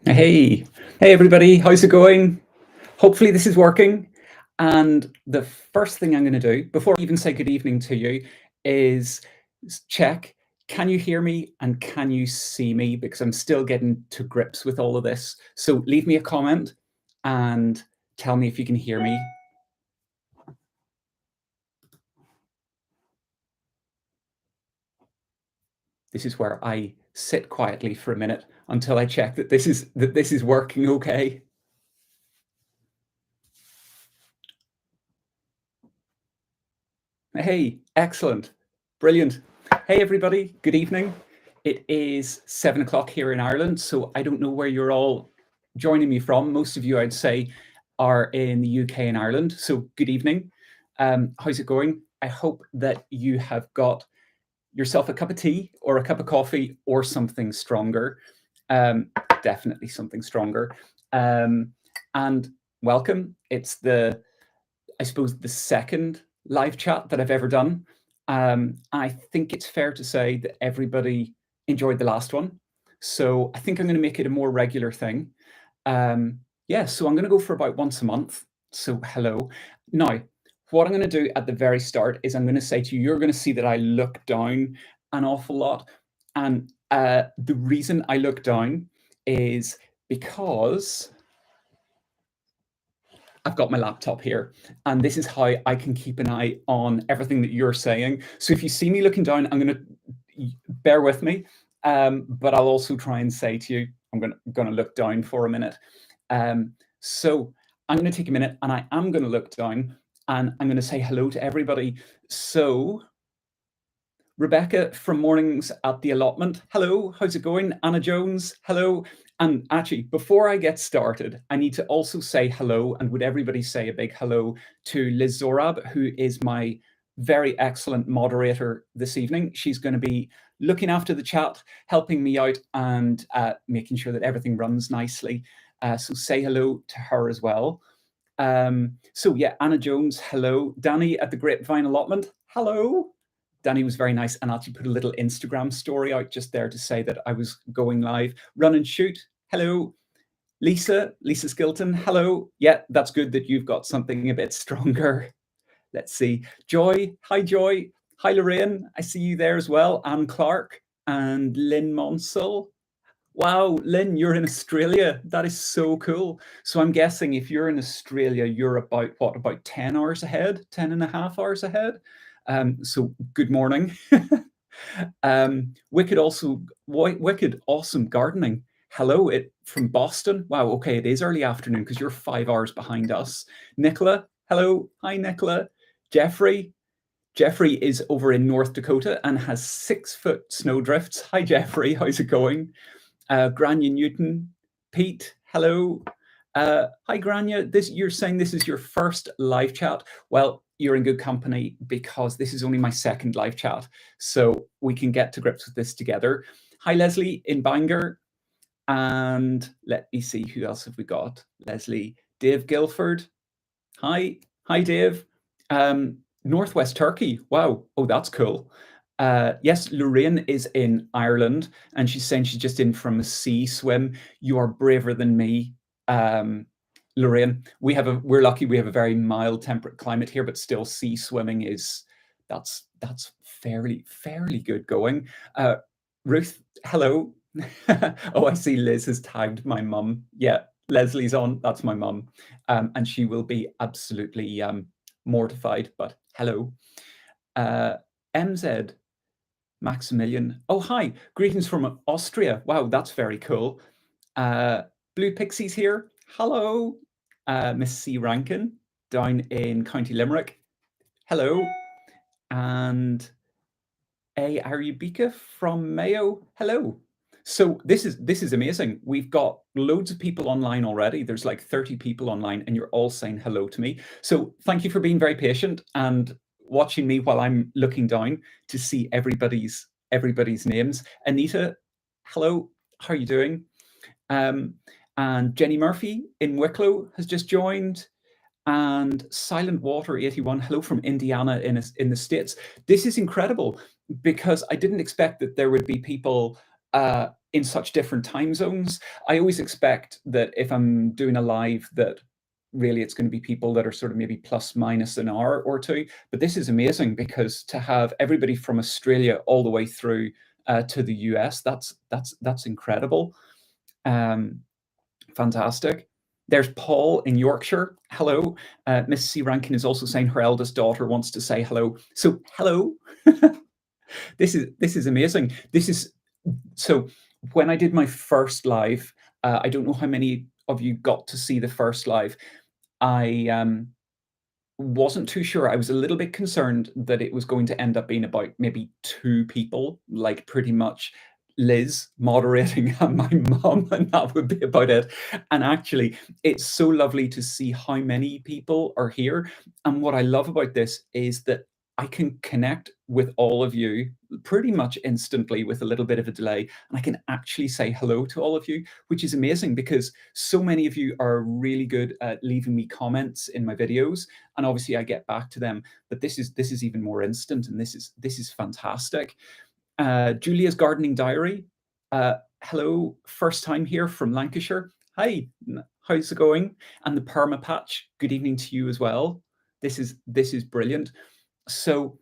Hey, hey everybody, how's it going? Hopefully this is working. And the first thing I'm going to do before I even say good evening to you is check, can you hear me and can you see me? Because I'm still getting to grips with all of this. So leave me a comment and tell me if you can hear me. This is where I sit quietly for a minute until I check that this is working okay. Hey, excellent. Brilliant. Hey, everybody. Good evening. It is 7 o'clock here in Ireland. So I don't know where you're all joining me from. Most of you, I'd say, are in the UK and Ireland. So good evening. How's it going? I hope that you have got yourself a cup of tea or a cup of coffee or something stronger. Um, Definitely something stronger. And welcome. It's I suppose, the second live chat that I've ever done. I think it's fair to say that everybody enjoyed the last one. So I think I'm going to make it a more regular thing. Yeah, so I'm going to go for about once a month. So hello. Now, what I'm going to do at the very start is I'm going to say to you, you're going to see that I look down an awful lot. And the reason I look down is because I've got my laptop here, and this is how I can keep an eye on everything that you're saying. So if you see me looking down, I'm going to bear with me, but I'll also try and say to you, I'm going to look down for a minute. So I'm going to take a minute, and I am going to look down, and I'm going to say hello to everybody. So Rebecca from Mornings at the Allotment. Hello, how's it going? Anna Jones, hello. And actually, before I get started, I need to also say hello, and would everybody say a big hello to Liz Zorab, who is my very excellent moderator this evening. She's going to be looking after the chat, helping me out, and making sure that everything runs nicely. So say hello to her as well. So yeah, Anna Jones, hello. Danny at the Grapevine Allotment, hello. Danny was very nice and actually put a little Instagram story out just there to say that I was going live. Run and shoot. Hello. Lisa Skilton. Hello. Yeah, that's good that you've got something a bit stronger. Let's see. Joy. Hi, Joy. Hi, Lorraine. I see you there as well. Anne Clark and Lynn Monsell. Wow, Lynn, you're in Australia. That is so cool. So I'm guessing if you're in Australia, you're about what, about 10 hours ahead, 10 and a half hours ahead. So good morning. Wicked awesome gardening. Hello, it from Boston. Wow, okay, it is early afternoon because you're 5 hours behind us. Nicola, hello. Hi, Nicola. Jeffrey. Jeffrey is over in North Dakota and has 6-foot snowdrifts. Hi, Jeffrey. How's it going? Grania Newton, Pete, hello. Hi, Grania. You're saying this is your first live chat. Well, you're in good company because this is only my second live chat, so we can get to grips with this together. Hi, Leslie in Bangor, and let me see, who else have we got? Leslie, Dave Guilford. Hi, Dave. Northwest Turkey. Wow. Oh, that's cool. Yes, Lorraine is in Ireland, and she's saying she's just in from a sea swim. You are braver than me, Lorraine. We're lucky. We have a very mild temperate climate here, but still, sea swimming that's fairly good going. Ruth, hello. Oh, I see. Liz has tagged my mum. Yeah, Leslie's on. That's my mum, and she will be absolutely mortified. But hello, MZ. Maximilian. Oh, hi. Greetings from Austria. Wow, that's very cool. Blue Pixies here. Hello. Miss C. Rankin down in County Limerick. Hello. And A. Arubika from Mayo. Hello. So this is amazing. We've got loads of people online already. There's like 30 people online, and you're all saying hello to me. So thank you for being very patient and watching me while I'm looking down to see everybody's names. Anita, hello. How are you doing? And Jenny Murphy in Wicklow has just joined. And Silent Water 81, hello from Indiana in the States. This is incredible because I didn't expect that there would be people in such different time zones. I always expect that if I'm doing a live that really it's going to be people that are sort of maybe plus minus an hour or two. But this is amazing because to have everybody from Australia all the way through to the US, that's incredible. Um, Fantastic. There's Paul in Yorkshire. Hello. Miss C. Rankin is also saying her eldest daughter wants to say hello. So hello. This is amazing. This is so when I did my first live, I don't know how many of you got to see the first live. I wasn't too sure. I was a little bit concerned that it was going to end up being about maybe two people, like pretty much Liz moderating and my mum, and that would be about it. And actually, it's so lovely to see how many people are here. And what I love about this is that I can connect with all of you pretty much instantly with a little bit of a delay. And I can actually say hello to all of you, which is amazing because so many of you are really good at leaving me comments in my videos. And obviously I get back to them, but this is even more instant, and this is fantastic. Julia's gardening diary. Hello, first time here from Lancashire. Hi, how's it going? And the perma patch. Good evening to you as well. This is brilliant. So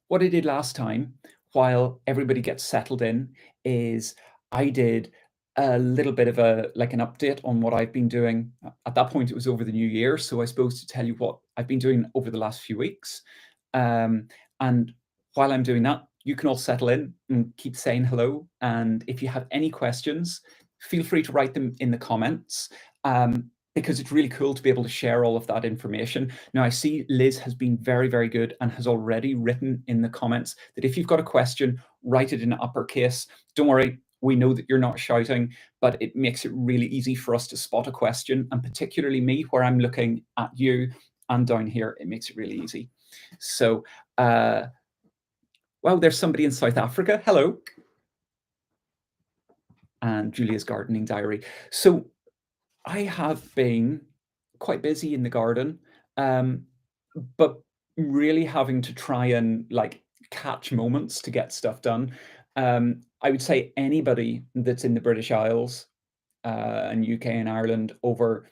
what I did last time, while everybody gets settled in, is I did a little bit of an update on what I've been doing. At that point, it was over the new year, so I suppose to tell you what I've been doing over the last few weeks. And while I'm doing that, you can all settle in and keep saying hello. And if you have any questions, feel free to write them in the comments. Because it's really cool to be able to share all of that information. Now, I see Liz has been very, very good and has already written in the comments that if you've got a question, write it in uppercase. Don't worry, we know that you're not shouting, but it makes it really easy for us to spot a question, and particularly me, where I'm looking at you and down here, it makes it really easy. So, well, there's somebody in South Africa. Hello. And Julia's gardening diary. So I have been quite busy in the garden, but really having to try and like catch moments to get stuff done. I would say anybody that's in the British Isles and UK and Ireland over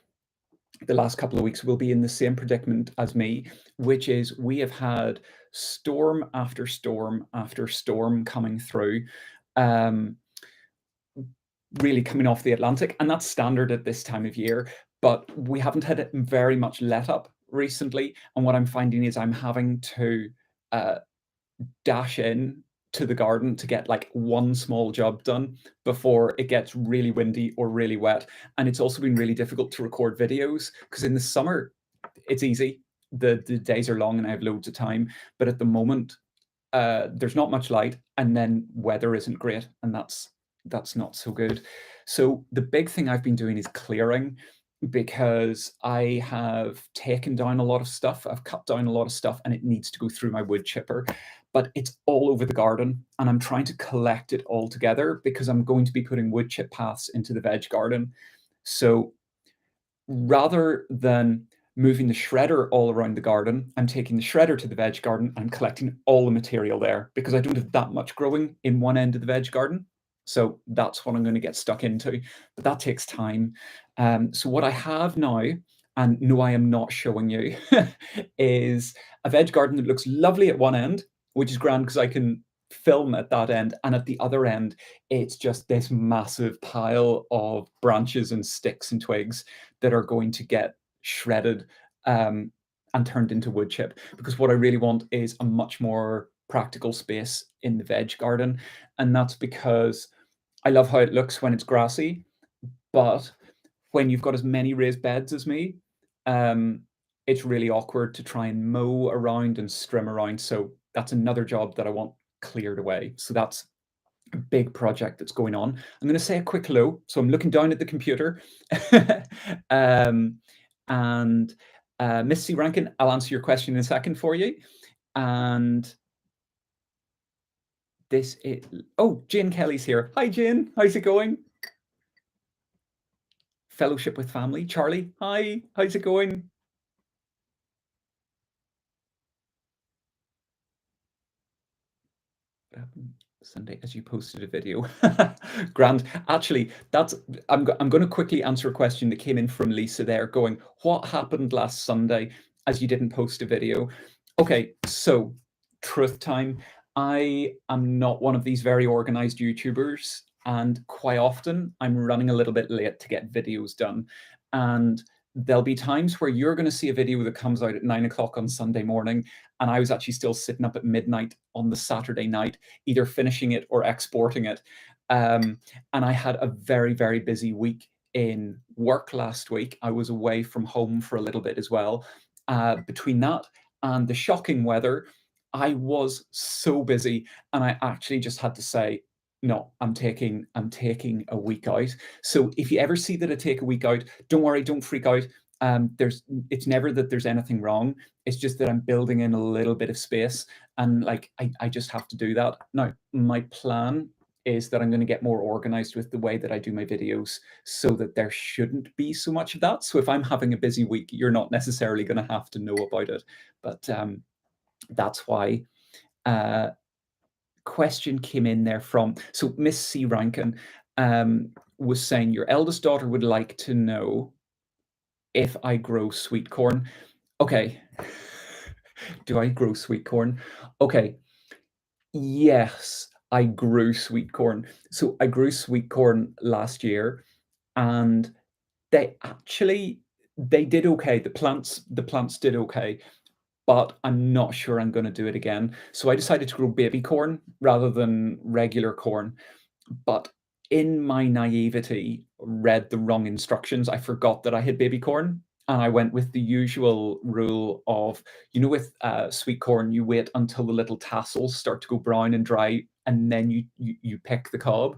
the last couple of weeks will be in the same predicament as me, which is we have had storm after storm after storm coming through. Um, really coming off the Atlantic, and that's standard at this time of year, but we haven't had very much let up recently. And what I'm finding is I'm having to uh, dash in to the garden to get like one small job done before it gets really windy or really wet. And it's also been really difficult to record videos because in the summer it's easy. The days are long and I have loads of time, but at the moment there's not much light, and then weather isn't great, and that's not so good. So the big thing I've been doing is clearing, because I have taken down a lot of stuff. I've cut down a lot of stuff, and it needs to go through my wood chipper, but it's all over the garden, and I'm trying to collect it all together because I'm going to be putting wood chip paths into the veg garden. So rather than moving the shredder all around the garden, I'm taking the shredder to the veg garden and I'm collecting all the material there because I don't have that much growing in one end of the veg garden. So that's what I'm going to get stuck into, but that takes time. So what I have now, and no, I am not showing you, is a veg garden that looks lovely at one end, which is grand because I can film at that end, and at the other end it's just this massive pile of branches and sticks and twigs that are going to get shredded and turned into wood chip, because what I really want is a much more practical space in the veg garden. And that's because I love how it looks when it's grassy, but when you've got as many raised beds as me, um, it's really awkward to try and mow around and strim around. So that's another job that I want cleared away. So that's a big project that's going on. I'm going to say a quick hello. So I'm looking down at the computer. And Miss C. Rankin, I'll answer your question in a second for you. And this is, oh, Jane Kelly's here. Hi, Jane. How's it going? Fellowship with family. Charlie, hi. How's it going? Sunday as you posted a video. Grand. Actually, I'm going to quickly answer a question that came in from Lisa there going, what happened last Sunday as you didn't post a video? Okay, so truth time. I am not one of these very organized YouTubers, and quite often I'm running a little bit late to get videos done. And there'll be times where you're going to see a video that comes out at 9 o'clock on Sunday morning, and I was actually still sitting up at midnight on the Saturday night, either finishing it or exporting it. And I had a very, very busy week in work last week. I was away from home for a little bit as well. Between that and the shocking weather, I was so busy, and I actually just had to say, no, I'm taking a week out. So if you ever see that I take a week out, don't worry, don't freak out. It's never that there's anything wrong. It's just that I'm building in a little bit of space, and like I just have to do that. Now, my plan is that I'm going to get more organized with the way that I do my videos so that there shouldn't be so much of that. So if I'm having a busy week, you're not necessarily going to have to know about it. But that's why. Question came in there from, so Miss C. Rankin was saying, your eldest daughter would like to know if I grow sweet corn. Okay. Do I grow sweet corn? Okay. Yes, I grew sweet corn. So I grew sweet corn last year, and they did okay. The plants did okay, but I'm not sure I'm going to do it again. So I decided to grow baby corn rather than regular corn. But in my naivety, read the wrong instructions. I forgot that I had baby corn, and I went with the usual rule of, with sweet corn, you wait until the little tassels start to go brown and dry, and then you pick the cob.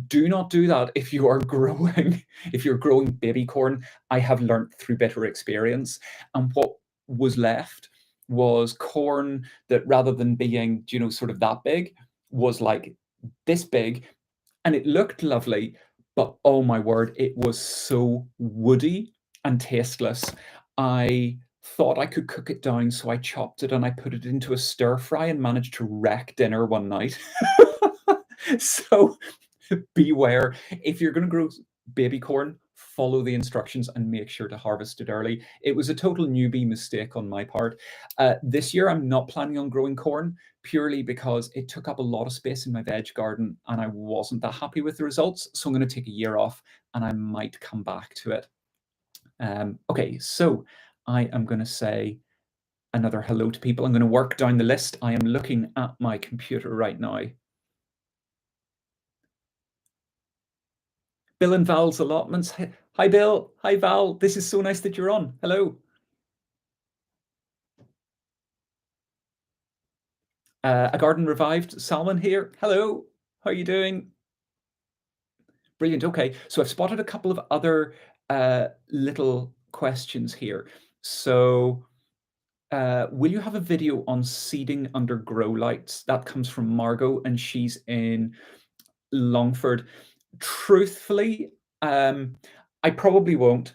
Do not do that if you are growing if you're growing baby corn. I have learned through bitter experience, and what was left was corn that, rather than being sort of that big, was like this big, and it looked lovely, but oh my word, it was so woody and tasteless. I thought I could cook it down, so I chopped it and I put it into a stir fry and managed to wreck dinner one night. So beware. If you're going to grow baby corn, follow the instructions and make sure to harvest it early. It was a total newbie mistake on my part. This year, I'm not planning on growing corn, purely because it took up a lot of space in my veg garden and I wasn't that happy with the results. So I'm going to take a year off and I might come back to it. Okay, so I am going to say another hello to people. I'm going to work down the list. I am looking at my computer right now. Bill and Val's allotments. Hi, Bill. Hi, Val. This is so nice that you're on. Hello. A Garden Revived. Salmon here. Hello. How are you doing? Brilliant. Okay. So I've spotted a couple of other little questions here. So will you have a video on seeding under grow lights? That comes from Margot, and she's in Longford. Truthfully, I probably won't.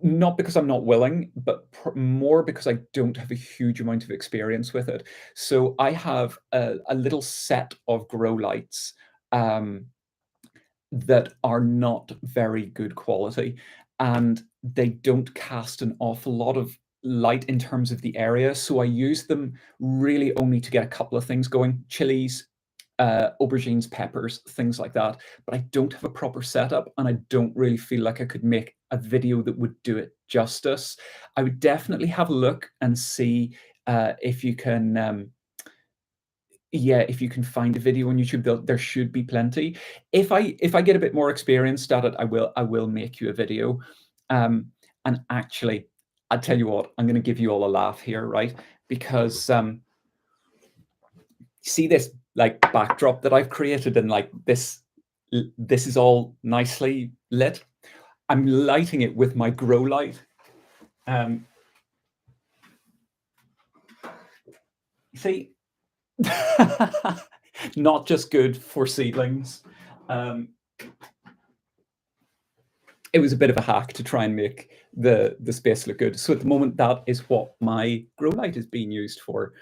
Not because I'm not willing, but more because I don't have a huge amount of experience with it. So I have a little set of grow lights that are not very good quality, and they don't cast an awful lot of light in terms of the area. So I use them really only to get a couple of things going: chilies, aubergines, peppers, things like that. But I don't have a proper setup, and I don't really feel like I could make a video that would do it justice. I would definitely have a look and see if you can if you can find a video on YouTube. There should be plenty. If I get a bit more experienced at it, I will make you a video. And actually, I'll tell you what, I'm going to give you all a laugh here, right? Because see this like backdrop that I've created, and like this is all nicely lit. I'm lighting it with my grow light. See, not just good for seedlings. It was a bit of a hack to try and make the space look good. So at the moment, that is what my grow light is being used for.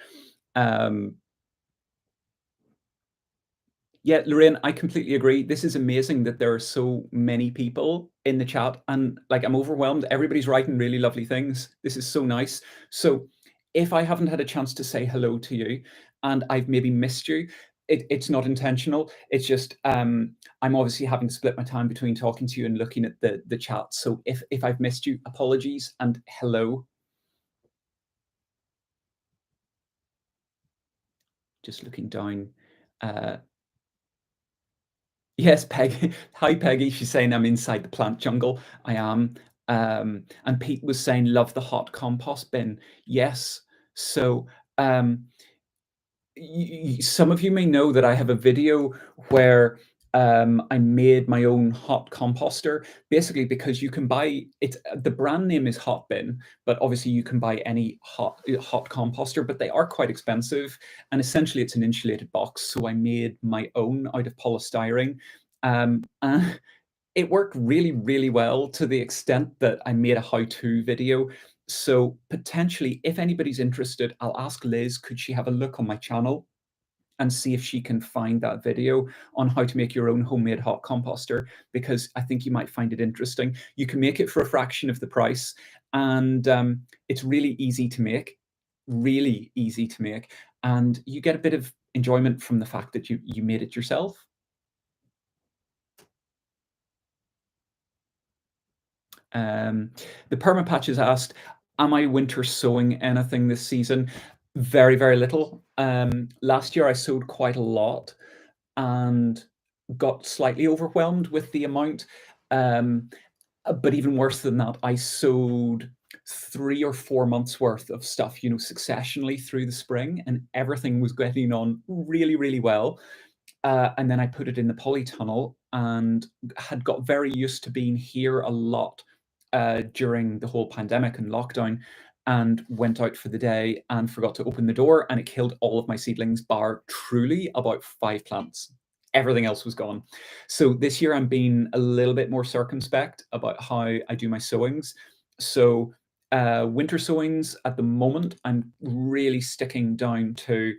Yeah, Lorraine, I completely agree. This is amazing that there are so many people in the chat, and like I'm overwhelmed. Everybody's writing really lovely things. This is so nice. So if I haven't had a chance to say hello to you and I've maybe missed you, it's not intentional. It's just I'm obviously having to split my time between talking to you and looking at the chat. So if I've missed you, apologies and hello. Just looking down. Uh, Yes, Peggy. Hi, Peggy. She's saying I'm inside the plant jungle. I am. And Pete was saying, love the hot compost bin. Yes. So um, some of you may know that I have a video where I made my own hot composter, basically because you can buy it. The brand name is Hot Bin, but obviously you can buy any hot composter, but they are quite expensive. And essentially, it's an insulated box. So I made my own out of polystyrene. And it worked really, really well to the extent that I made a how-to video. So potentially, if anybody's interested, I'll ask Liz, could she have a look on my channel and see if she can find that video on how to make your own homemade hot composter, because I think you might find it interesting. You can make it for a fraction of the price, and it's really easy to make, really easy to make, and you get a bit of enjoyment from the fact that you made it yourself. The Perma Patch has asked, am I winter sowing anything this season? Very, very little. Last year I sowed quite a lot and got slightly overwhelmed with the amount. But even worse than that, I sowed 3 or 4 months worth of stuff, successionally through the spring, and everything was getting on really, really well. And then I put it in the polytunnel and had got very used to being here a lot during the whole pandemic and lockdown, and went out for the day and forgot to open the door, and it killed all of my seedlings, bar truly about 5 plants. Everything else was gone. So this year I'm being a little bit more circumspect about how I do my sowings. So winter sowings at the moment, I'm really sticking down to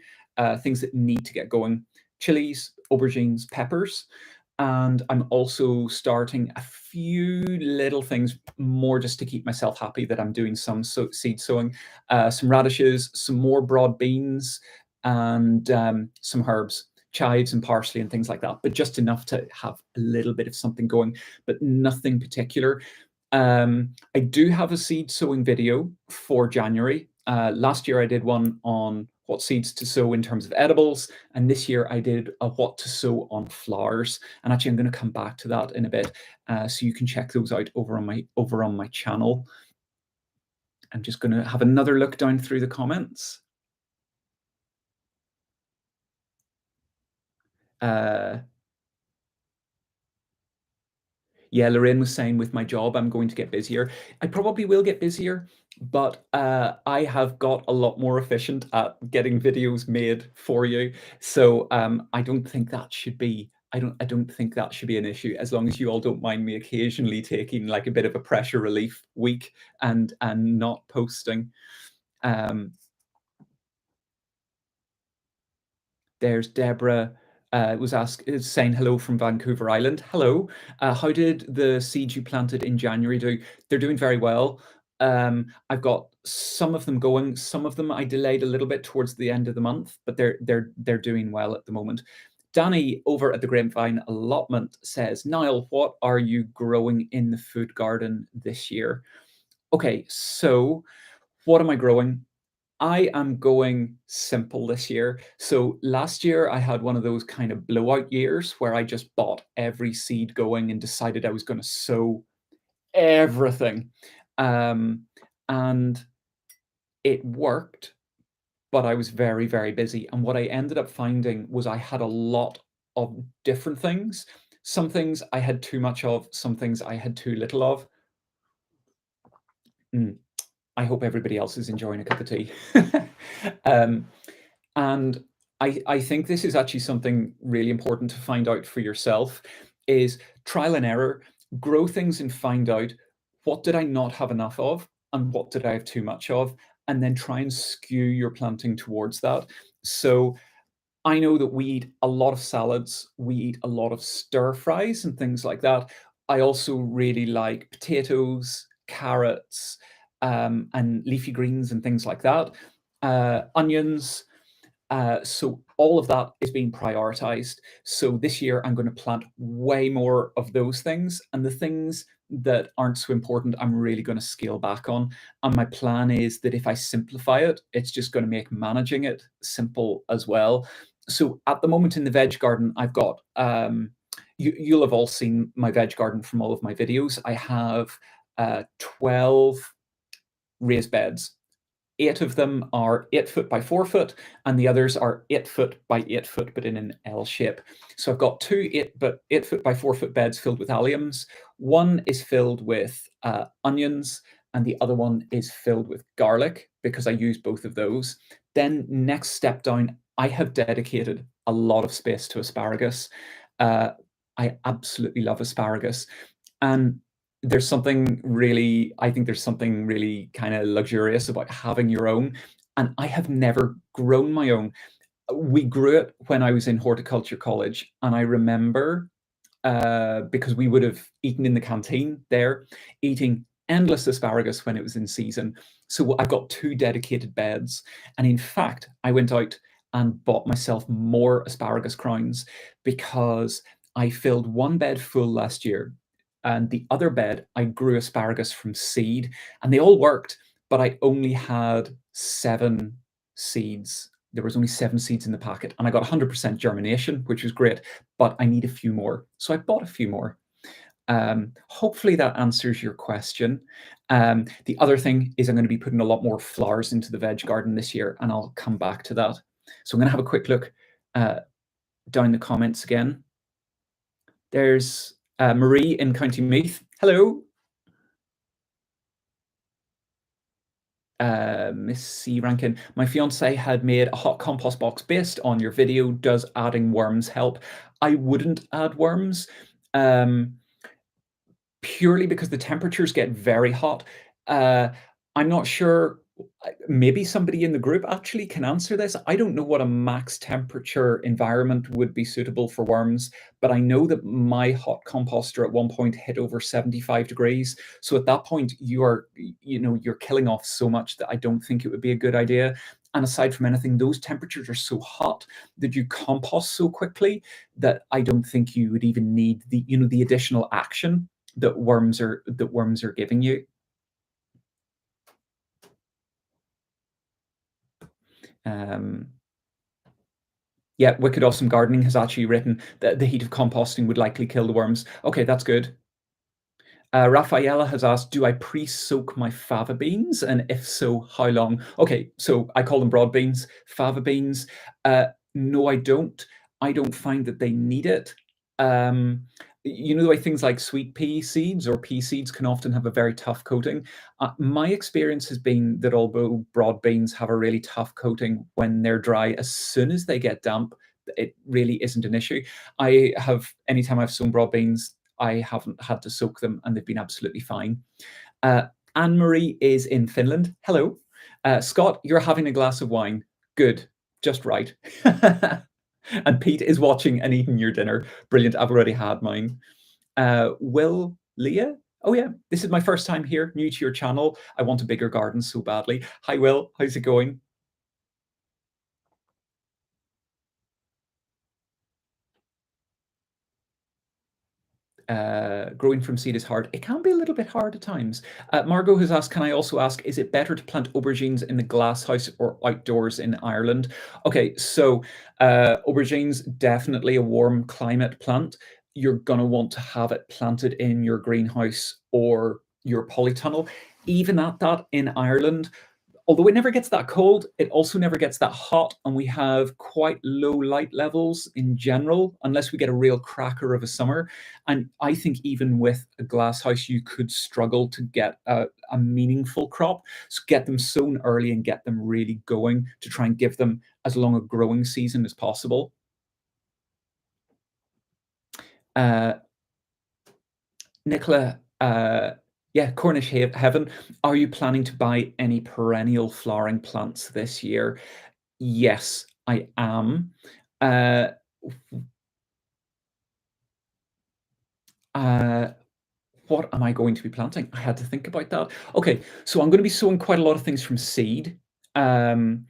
things that need to get going: chilies, aubergines, peppers. And I'm also starting a few little things more just to keep myself happy that I'm doing some seed sowing, some radishes, some more broad beans, and some herbs, chives and parsley and things like that, but just enough to have a little bit of something going, but nothing particular. I do have a seed sowing video for January. Last year I did one on what seeds to sow in terms of edibles, and this year I did a what to sow on flowers. And actually, I'm going to come back to that in a bit, so you can check those out over on my channel. I'm just going to have another look down through the comments. Yeah, Lorraine was saying with my job, I'm going to get busier. I probably will get busier, but I have got a lot more efficient at getting videos made for you. So I don't think that should be. I don't think that should be an issue, as long as you all don't mind me occasionally taking like a bit of a pressure relief week and not posting. Um, There's Deborah, is saying hello from Vancouver Island. Hello. How did the seeds you planted in January do? They're doing very well. I've got some of them going. Some of them I delayed a little bit towards the end of the month, but they're doing well at the moment. Danny over at the Grapevine Allotment says, Niall, what are you growing in the food garden this year? Okay, so what am I growing? I am going simple this year. So last year I had one of those kind of blowout years where I just bought every seed going and decided I was going to sow everything. And it worked, but I was very, very busy. And what I ended up finding was I had a lot of different things. Some things I had too much of, some things I had too little of. I hope everybody else is enjoying a cup of tea. And I think this is actually something really important to find out for yourself, is trial and error. Grow things and find out, what did I not have enough of and what did I have too much of, and then try and skew your planting towards that. So I know that we eat a lot of salads, we eat a lot of stir fries and things like that. I also really like potatoes, carrots, and leafy greens and things like that. Onions, so all of that is being prioritized. So this year I'm going to plant way more of those things, and the things that aren't so important, I'm really going to scale back on. And my plan is that if I simplify it, it's just going to make managing it simple as well. So at the moment in the veg garden, I've got you'll have all seen my veg garden from all of my videos. I have 12 raised beds. 8 of them are 8 foot by 4 foot, and the others are 8 foot by 8 foot, but in an L shape. So I've got two 8 foot by 4 foot beds filled with alliums. One is filled with onions, and the other one is filled with garlic because I use both of those. Then next step down, I have dedicated a lot of space to asparagus. Uh, I absolutely love asparagus, and I think there's something really kind of luxurious about having your own. And I have never grown my own. We grew it when I was in horticulture college, and I remember because we would have eaten in the canteen there, eating endless asparagus when it was in season. So I've got two dedicated beds. And in fact, I went out and bought myself more asparagus crowns because I filled one bed full last year. And the other bed, I grew asparagus from seed, and they all worked, but I only had 7 seeds. There was only 7 seeds in the packet, and I got 100% germination, which was great, but I need a few more. So I bought a few more. Hopefully that answers your question. The other thing is I'm going to be putting a lot more flowers into the veg garden this year, and I'll come back to that. So I'm going to have a quick look down the comments again. There's Marie in County Meath. Hello. Miss C. Rankin, my fiance had made a hot compost box based on your video. Does adding worms help? I wouldn't add worms purely because the temperatures get very hot. I'm not sure. Maybe somebody in the group actually can answer this. I don't know what a max temperature environment would be suitable for worms, but I know that my hot composter at one point hit over 75 degrees. So at that point, you're killing off so much that I don't think it would be a good idea. And aside from anything, those temperatures are so hot that you compost so quickly that I don't think you would even need the additional action that worms are giving you. Yeah, Wicked Awesome Gardening has actually written that the heat of composting would likely kill the worms. Okay, that's good. Rafaela has asked, do I pre-soak my fava beans? And if so, how long? Okay, so I call them broad beans, fava beans. No, I don't. I don't find that they need it. The way things like sweet pea seeds or pea seeds can often have a very tough coating. My experience has been that although broad beans have a really tough coating when they're dry, as soon as they get damp, it really isn't an issue. Anytime I've sown broad beans, I haven't had to soak them, and they've been absolutely fine. Anne-Marie is in Finland. Hello. Scott, you're having a glass of wine. Good. Just right. And Pete is watching and eating your dinner. Brilliant. I've already had mine. Will Leah? Oh, yeah. This is my first time here, new to your channel. I want a bigger garden so badly. Hi, Will. How's it going? Growing from seed is hard. It can be a little bit hard at times. Margot has asked, can I also ask, is it better to plant aubergines in the glass house or outdoors in Ireland? Okay, so aubergines, definitely a warm climate plant. You're going to want to have it planted in your greenhouse or your polytunnel. Even at that in Ireland, although it never gets that cold, it also never gets that hot, and we have quite low light levels in general, unless we get a real cracker of a summer. And I think even with a glass house, you could struggle to get a meaningful crop. So get them sown early and get them really going to try and give them as long a growing season as possible. Nicola, yeah, Cornish Heaven, are you planning to buy any perennial flowering plants this year? Yes, I am. Uh, uh, what am I going to be planting? I had to think about that. Okay, so I'm going to be sowing quite a lot of things from seed, um,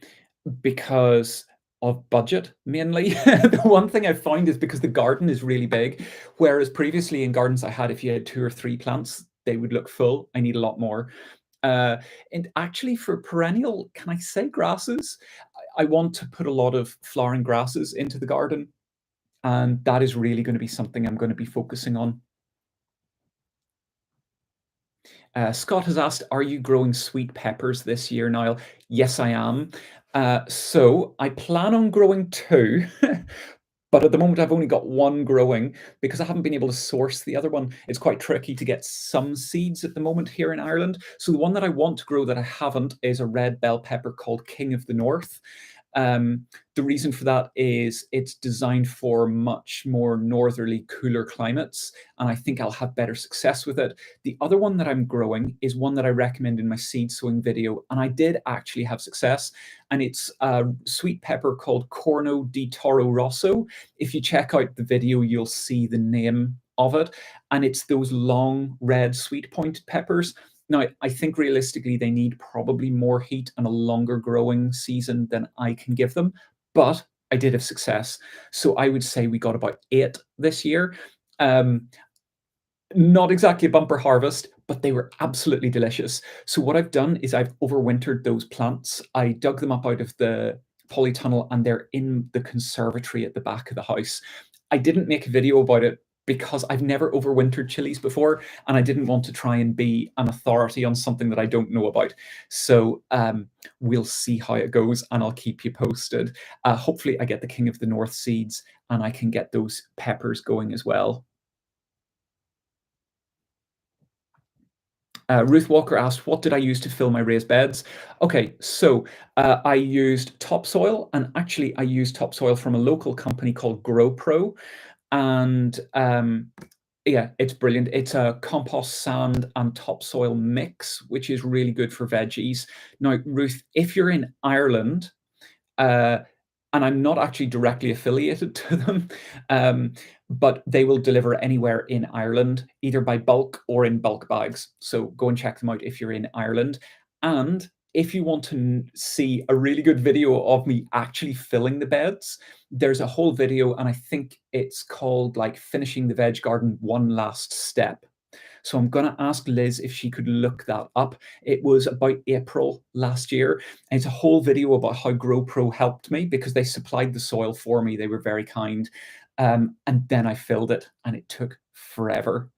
because of budget mainly. The one thing I find is because the garden is really big, whereas previously in gardens I had, if you had 2 or 3 plants, they would look full. I need a lot more. Uh, and actually, for perennial, can I say grasses? I want to put a lot of flowering grasses into the garden, and that is really going to be something I'm going to be focusing on. Scott has asked, "Are you growing sweet peppers this year, Niall?" Yes, I am. So I plan on growing two, but at the moment I've only got one growing because I haven't been able to source the other one. It's quite tricky to get some seeds at the moment here in Ireland. So the one that I want to grow that I haven't is a red bell pepper called King of the North. Um, the reason for that is it's designed for much more northerly, cooler climates, and I think I'll have better success with it. The other one that I'm growing is one that I recommend in my seed sowing video, and I did actually have success, and it's a sweet pepper called Corno di Toro Rosso. If you check out the video, you'll see the name of it, and it's those long red sweet pointed peppers. Now, I think realistically they need probably more heat and a longer growing season than I can give them, but I did have success. So I would say we got about 8 this year. Um, Not exactly a bumper harvest, but they were absolutely delicious. So what I've done is I've overwintered those plants. I dug them up out of the polytunnel and they're in the conservatory at the back of the house. I didn't make a video about it because I've never overwintered chilies before and I didn't want to try and be an authority on something that I don't know about. So we'll see how it goes and I'll keep you posted. Hopefully I get the King of the North seeds and I can get those peppers going as well. Ruth Walker asked, "What did I use to fill my raised beds?" Okay, so I used topsoil, and actually I used topsoil from a local company called GrowPro, and yeah, it's brilliant. It's a compost, sand, and topsoil mix, which is really good for veggies. Now, Ruth, if you're in Ireland, uh, and I'm not actually directly affiliated to them, but they will deliver anywhere in Ireland, either by bulk or in bulk bags. So go and check them out if you're in Ireland. And if you want to see a really good video of me actually filling the beds, there's a whole video, and I think it's called like Finishing the Veg Garden One Last Step. So I'm going to ask Liz if she could look that up. It was about April last year. And it's a whole video about how GrowPro helped me because they supplied the soil for me. They were very kind. And then I filled it and it took forever.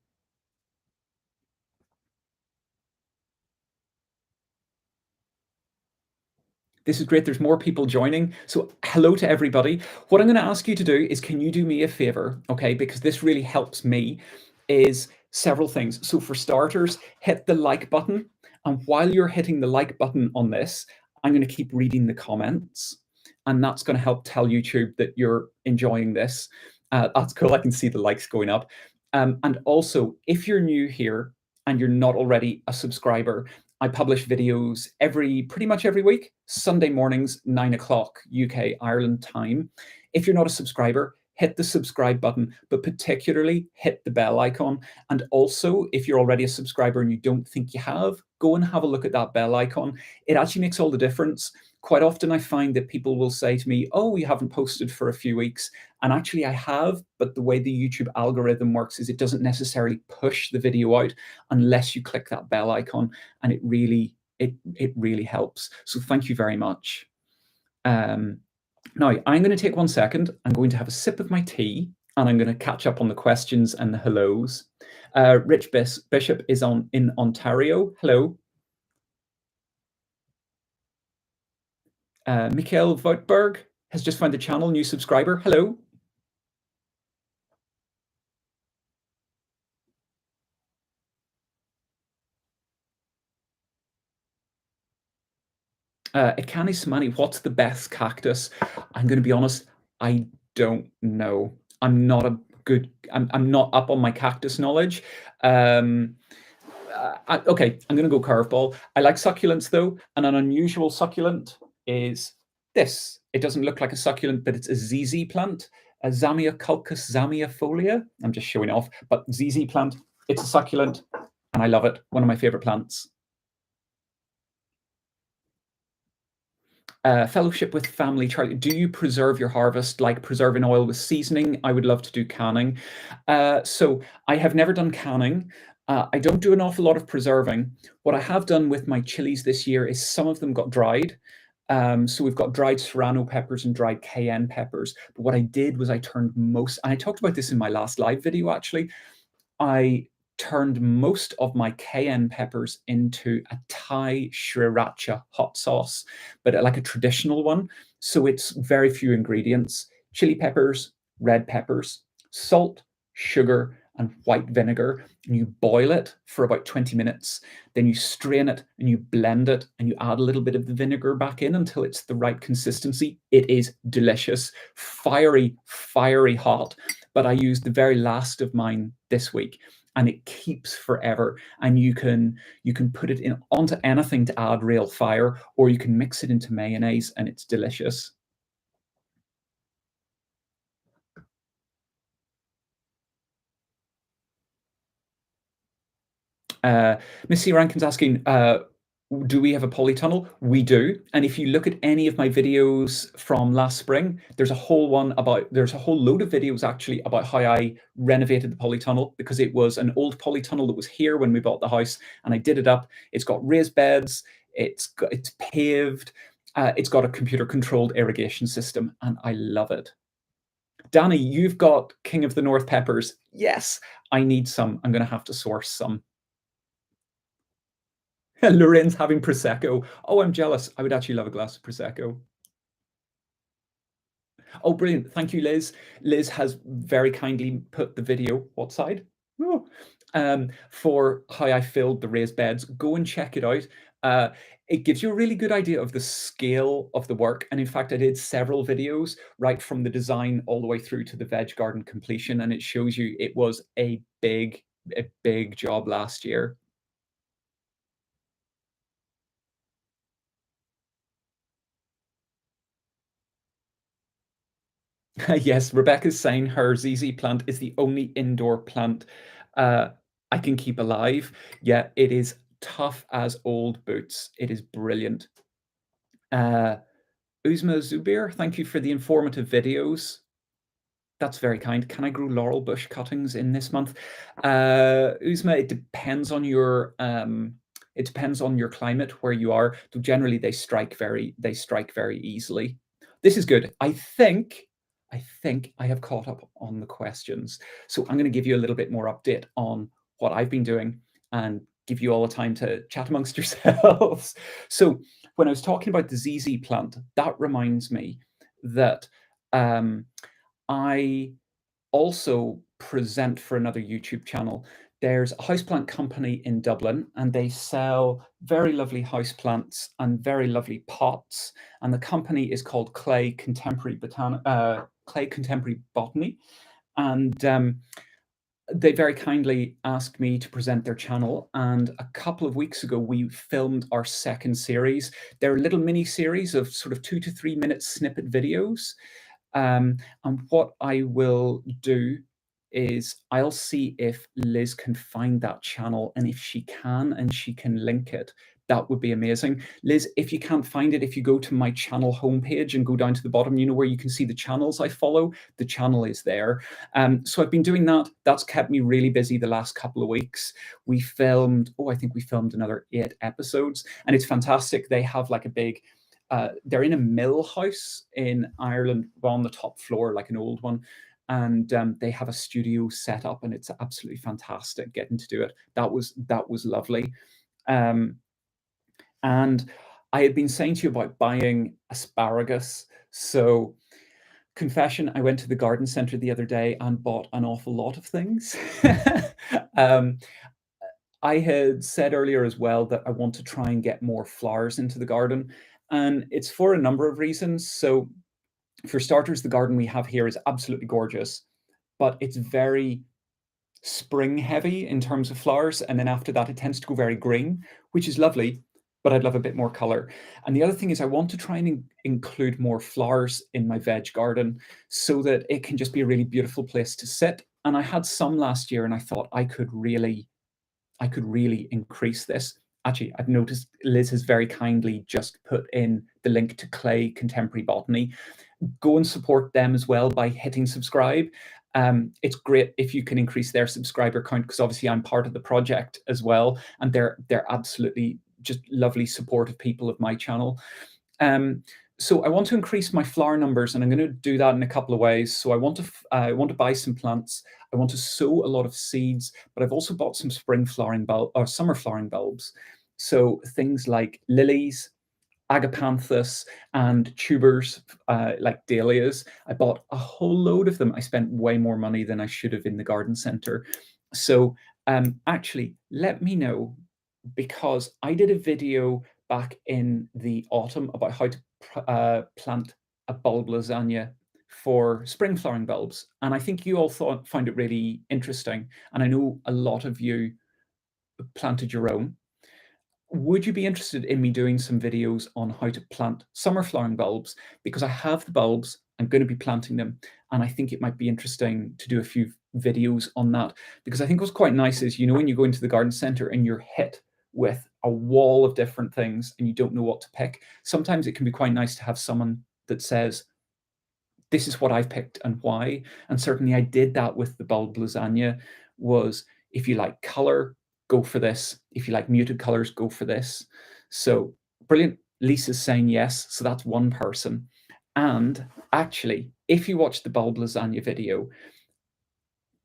This is great. There's more people joining. So hello to everybody. What I'm going to ask you to do is, can you do me a favor? Okay, because this really helps me, is several things. So for starters, hit the like button. And while you're hitting the like button on this, I'm going to keep reading the comments. And that's going to help tell YouTube that you're enjoying this. That's cool. I can see the likes going up. And also, if you're new here and you're not already a subscriber, I publish videos pretty much every week, Sunday mornings, 9 o'clock UK Ireland time. If you're not a subscriber, hit the subscribe button, but particularly hit the bell icon. And also, if you're already a subscriber and you don't think you have, go and have a look at that bell icon. It actually makes all the difference. Quite often I find that people will say to me, "Oh, you haven't posted for a few weeks." And actually I have, but the way the YouTube algorithm works is it doesn't necessarily push the video out unless you click that bell icon, and it really helps. So thank you very much. Um, Now I'm going to take 1 second. I'm going to have a sip of my tea, and I'm going to catch up on the questions and the hellos. Rich Bishop is in Ontario. Hello. Mikhail Voutberg has just found the channel, new subscriber. Hello. Ikani Samani, what's the best cactus? I'm going to be honest, I don't know. I'm not up on my cactus knowledge. Um, okay, I'm going to go curveball. I like succulents though, and an unusual succulent is this. It doesn't look like a succulent, but it's a ZZ plant, a Zamioculcas zamiifolia. I'm just showing off, but ZZ plant, it's a succulent, and I love it. One of my favorite plants. Fellowship with family, Charlie. Do you preserve your harvest like preserving oil with seasoning? I would love to do canning. So I have never done canning. I don't do an awful lot of preserving. What I have done with my chilies this year is some of them got dried. So we've got dried serrano peppers and dried cayenne peppers. But what I did was I turned most, and I talked about this in my last live video actually, I turned most of my cayenne peppers into a Thai sriracha hot sauce, but like a traditional one. So it's very few ingredients: chili peppers, red peppers, salt, sugar, and white vinegar. And you boil it for about 20 minutes. Then you strain it and you blend it and you add a little bit of the vinegar back in until it's the right consistency. It is delicious, fiery, fiery hot. But I used the very last of mine this week, and it keeps forever. And you can put it in onto anything to add real fire, or you can mix it into mayonnaise, and it's delicious. Missy Rankin's asking, do we have a polytunnel? We do. And if you look at any of my videos from last spring, there's a whole load of videos actually about how I renovated the polytunnel, because it was an old polytunnel that was here when we bought the house, and I did it up. It's got raised beds, it's paved, it's got a computer controlled irrigation system, and I love it. Danny, you've got King of the North peppers. Yes, I need some. I'm going to have to source some. Loren's having Prosecco. Oh, I'm jealous. I would actually love a glass of Prosecco. Oh, brilliant. Thank you, Liz. Liz has very kindly put the video, what side? Oh, for how I filled the raised beds. Go and check it out. It gives you a really good idea of the scale of the work. And in fact, I did several videos right from the design all the way through to the veg garden completion. And it shows you it was a big job last year. Yes, Rebecca's saying her ZZ plant is the only indoor plant I can keep alive. Yeah, it is tough as old boots. It is brilliant. Uzma Zubir, thank you for the informative videos. That's very kind. Can I grow laurel bush cuttings in this month? Uzma, it depends on your climate where you are. Generally, they strike very easily. This is good. I think I have caught up on the questions. So I'm going to give you a little bit more update on what I've been doing and give you all the time to chat amongst yourselves. So when I was talking about the ZZ plant, that reminds me that I also present for another YouTube channel. There's a houseplant company in Dublin, and they sell very lovely houseplants and very lovely pots. And the company is called Clay Contemporary Botany. And they very kindly asked me to present their channel. And a couple of weeks ago, we filmed our second series. They're little mini series of sort of 2 to 3 minute snippet videos. And what I will do is I'll see if Liz can find that channel, and if she can and she can link it, that would be amazing. Liz, if you can't find it, if you go to my channel homepage and go down to the bottom, you know where you can see the channels I follow, the channel is there. So I've been doing that. That's kept me really busy the last couple of weeks. We filmed, I think we filmed another 8 episodes, and it's fantastic. They have like a big, they're in a mill house in Ireland on the top floor, like an old one. And they have a studio set up, and it's absolutely fantastic getting to do it. That was lovely. And I had been saying to you about buying asparagus. So confession, I went to the garden center the other day and bought an awful lot of things. I had said earlier as well that I want to try and get more flowers into the garden. And it's for a number of reasons. So for starters, the garden we have here is absolutely gorgeous, but it's very spring heavy in terms of flowers. And then after that, it tends to go very green, which is lovely. but I'd love a bit more color. And the other thing is I want to try and include more flowers in my veg garden so that it can just be a really beautiful place to sit. And I had some last year and I thought I could really increase this. Actually, I've noticed Liz has very kindly just put in the link to Clay Contemporary Botany. Go and support them as well by hitting subscribe. It's great if you can increase their subscriber count, because obviously I'm part of the project as well, and they're absolutely just lovely supportive people of my channel. So I want to increase my flower numbers, and I'm going to do that in a couple of ways. So I want to buy some plants. I want to sow a lot of seeds, but I've also bought some spring flowering bulb or summer flowering bulbs. So things like lilies, agapanthus, and tubers like dahlias. I bought a whole load of them. I spent way more money than I should have in the garden centre. So actually, let me know, because I did a video back in the autumn about how to plant a bulb lasagna for spring flowering bulbs, and I think you all found it really interesting, and I know a lot of you planted your own. Would you be interested in me doing some videos on how to plant summer flowering bulbs? Because I have the bulbs, I'm going to be planting them, and I think it might be interesting to do a few videos on that. Because I think what's quite nice is, you know, when you go into the garden centre and you're hit with a wall of different things and you don't know what to pick, sometimes it can be quite nice to have someone that says, this is what I've picked and why. And certainly I did that with the bulb lasagna. Was, if you like color, go for this. If you like muted colors, go for this. So brilliant. Lisa's saying yes. So that's one person. And actually, if you watch the bulb lasagna video,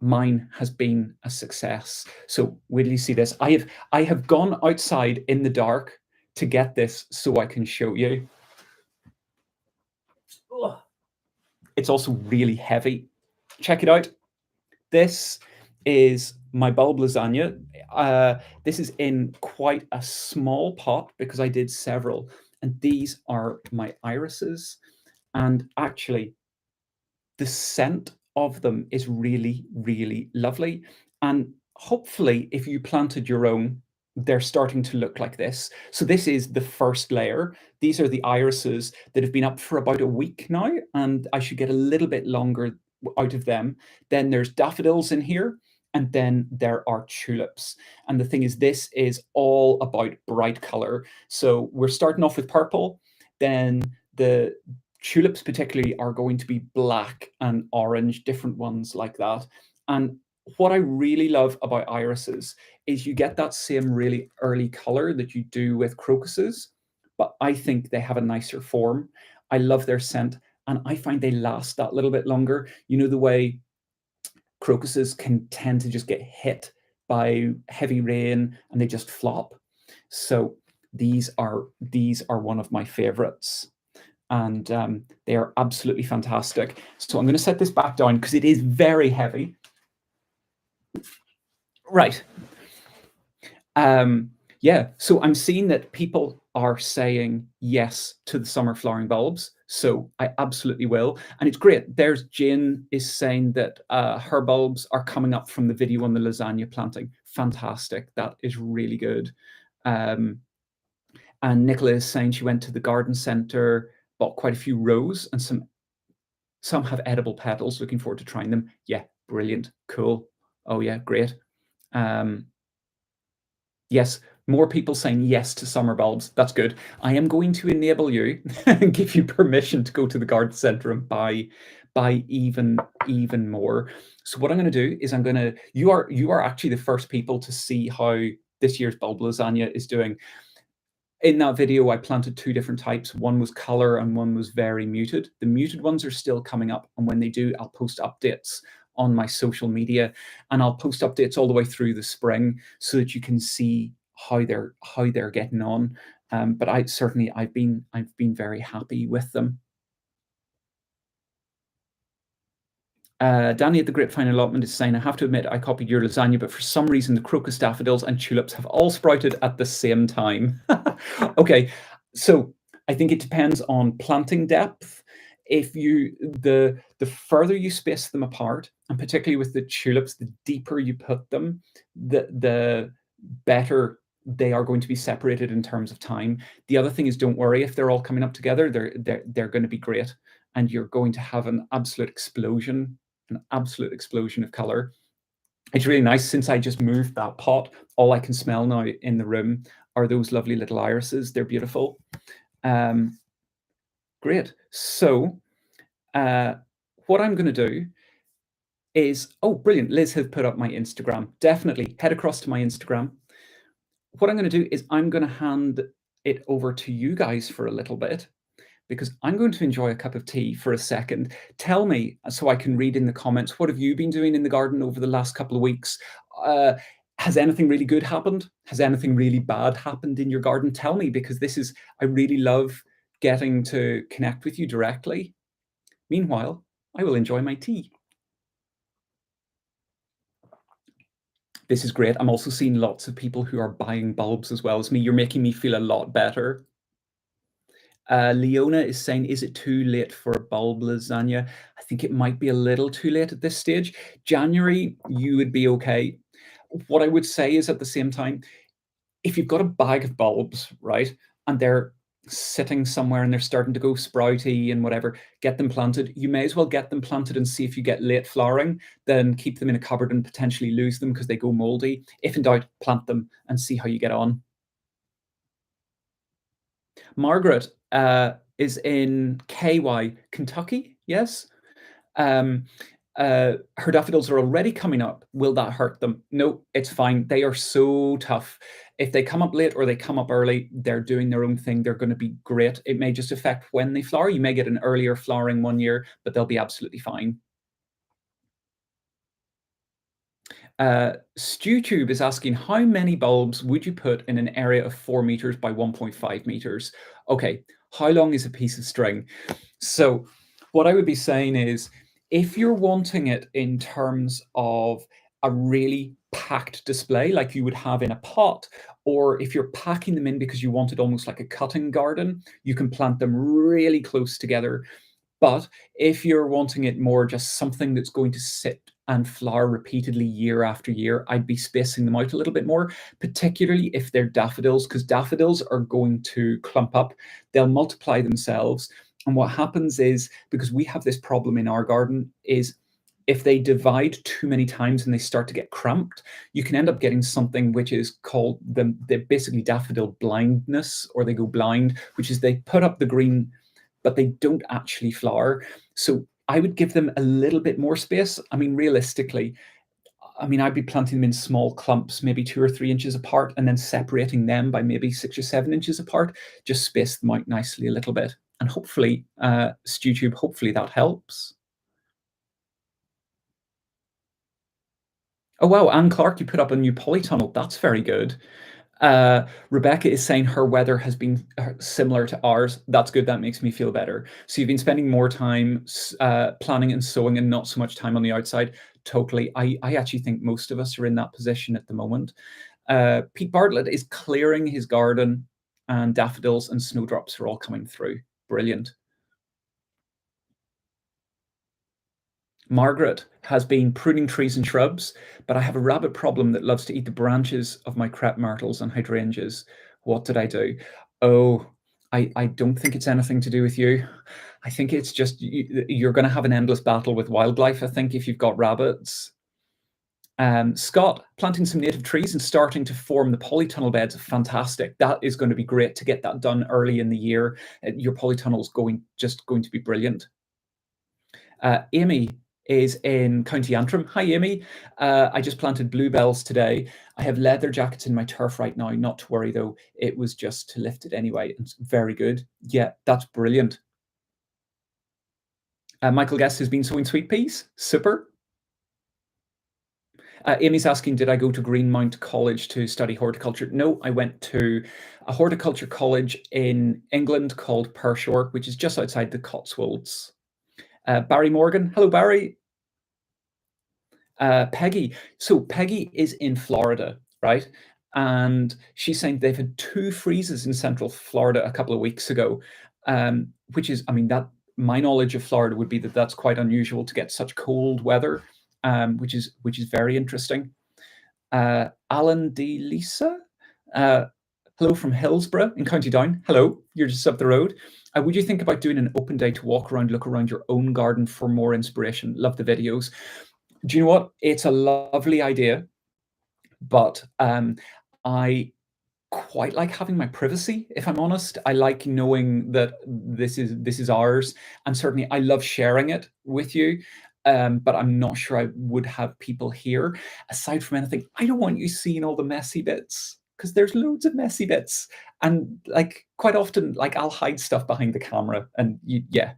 mine has been a success. So wait till you see this. I have gone outside in the dark to get this so I can show you. It's also really heavy. Check it out. This is my bulb lasagna. This is in quite a small pot because I did several. And these are my irises. And actually, the scent of them is really, really lovely. And hopefully, if you planted your own, they're starting to look like this. So this is the first layer. These are the irises that have been up for about a week now, and I should get a little bit longer out of them. Then there's daffodils in here, and then there are tulips. And the thing is, this is all about bright color. So we're starting off with purple, then the tulips particularly are going to be black and orange, different ones like that. And what I really love about irises is you get that same really early color that you do with crocuses, but I think they have a nicer form. I love their scent, and I find they last that little bit longer. You know, the way crocuses can tend to just get hit by heavy rain and they just flop. So these are one of my favorites, and they are absolutely fantastic. So I'm going to set this back down because it is very heavy. Right. Yeah, so I'm seeing that people are saying yes to the summer flowering bulbs, so I absolutely will. And it's great. There's Jane is saying that her bulbs are coming up from the video on the lasagna planting. Fantastic. That is really good. And Nicola is saying she went to the garden centre, bought quite a few rows, and some have edible petals. Looking forward to trying them. Yeah, brilliant. Cool. Oh yeah, great. Yes, more people saying yes to summer bulbs. That's good. I am going to enable you and give you permission to go to the garden centre and buy even more. So what I'm going to do is you are actually the first people to see how this year's bulb lasagna is doing. In that video, I planted two different types. One was color and one was very muted. The muted ones are still coming up, and when they do, I'll post updates on my social media, and I'll post updates all the way through the spring so that you can see how they're getting on. But I've been very happy with them. Danny at the Grapevine Allotment is saying, I have to admit I copied your lasagna, but for some reason the crocus, daffodils and tulips have all sprouted at the same time. Okay, so I think it depends on planting depth. If the further you space them apart, and particularly with the tulips, the deeper you put them, the better they are going to be separated in terms of time. The other thing is, don't worry if they're all coming up together. They're going to be great, and you're going to have an absolute explosion of color. It's really nice. Since I just moved that pot, all I can smell now in the room are those lovely little irises. They're beautiful. Um, Great. So what I'm going to do is, oh, brilliant. Liz has put up my Instagram. Definitely head across to my Instagram. What I'm going to do is I'm going to hand it over to you guys for a little bit, because I'm going to enjoy a cup of tea for a second. Tell me, so I can read in the comments, what have you been doing in the garden over the last couple of weeks? Has anything really good happened? Has anything really bad happened in your garden? Tell me, because I really love getting to connect with you directly. Meanwhile, I will enjoy my tea. This is great. I'm also seeing lots of people who are buying bulbs as well as me. You're making me feel a lot better. Leona is saying, is it too late for a bulb lasagna? I think it might be a little too late at this stage. January, you would be okay. What I would say is, at the same time, if you've got a bag of bulbs, right, and they're sitting somewhere and they're starting to go sprouty and whatever, get them planted. You may as well get them planted and see if you get late flowering, than keep them in a cupboard and potentially lose them because they go moldy. If in doubt, plant them and see how you get on. Margaret is in KY, Kentucky. Yes. Um, her daffodils are already coming up. Will that hurt them? No, it's fine. They are so tough. If they come up late or they come up early, they're doing their own thing. They're going to be great. It may just affect when they flower. You may get an earlier flowering one year, but they'll be absolutely fine. StewTube is asking, how many bulbs would you put in an area of 4 meters by 1.5 meters? Okay, how long is a piece of string? So what I would be saying is, if you're wanting it in terms of a really packed display like you would have in a pot, or if you're packing them in because you want it almost like a cutting garden, you can plant them really close together. But if you're wanting it more just something that's going to sit and flower repeatedly year after year, I'd be spacing them out a little bit more, particularly if they're daffodils, because daffodils are going to clump up. They'll multiply themselves. And what happens is, because we have this problem in our garden, is if they divide too many times and they start to get cramped, you can end up getting something which is called the basically daffodil blindness, or they go blind, which is they put up the green but they don't actually flower. So I would give them a little bit more space. I mean, realistically, I'd be planting them in small clumps, maybe 2 or 3 inches apart, and then separating them by maybe 6 or 7 inches apart. Just space them out nicely a little bit. And hopefully, StewTube, hopefully that helps. Oh, wow, Anne Clark, you put up a new polytunnel. That's very good. Rebecca is saying her weather has been similar to ours. That's good. That makes me feel better. So you've been spending more time planning and sowing and not so much time on the outside. Totally. I actually think most of us are in that position at the moment. Pete Bartlett is clearing his garden, and daffodils and snowdrops are all coming through. Brilliant. Margaret has been pruning trees and shrubs, but I have a rabbit problem that loves to eat the branches of my crepe myrtles and hydrangeas. What did I do? Oh, I don't think it's anything to do with you. I think it's just you're going to have an endless battle with wildlife, I think, if you've got rabbits. Scott, planting some native trees and starting to form the polytunnel beds, fantastic. That is going to be great to get that done early in the year. Your polytunnel is just going to be brilliant. Amy is in County Antrim. Hi, Amy. I just planted bluebells today. I have leather jackets in my turf right now. Not to worry, though. It was just to lift it anyway. It's very good. Yeah, that's brilliant. Michael Guest has been sowing sweet peas. Super. Amy's asking, did I go to Greenmount College to study horticulture? No, I went to a horticulture college in England called Pershore, which is just outside the Cotswolds. Barry Morgan. Hello, Barry. Peggy. So Peggy is in Florida, right? And she's saying they've had 2 freezes in Central Florida a couple of weeks ago, which is, that my knowledge of Florida would be that that's quite unusual to get such cold weather, which is very interesting. Alan D. Lisa, Uh, Hello from Hillsborough in County Down. Hello, you're just up the road. Would you think about doing an open day to walk around, look around your own garden for more inspiration? Love the videos. Do you know what? It's a lovely idea, but I quite like having my privacy, if I'm honest. I like knowing that this is ours, and certainly I love sharing it with you. But I'm not sure I would have people here. Aside from anything, I don't want you seeing all the messy bits, because there's loads of messy bits, and like quite often, like I'll hide stuff behind the camera, and yeah.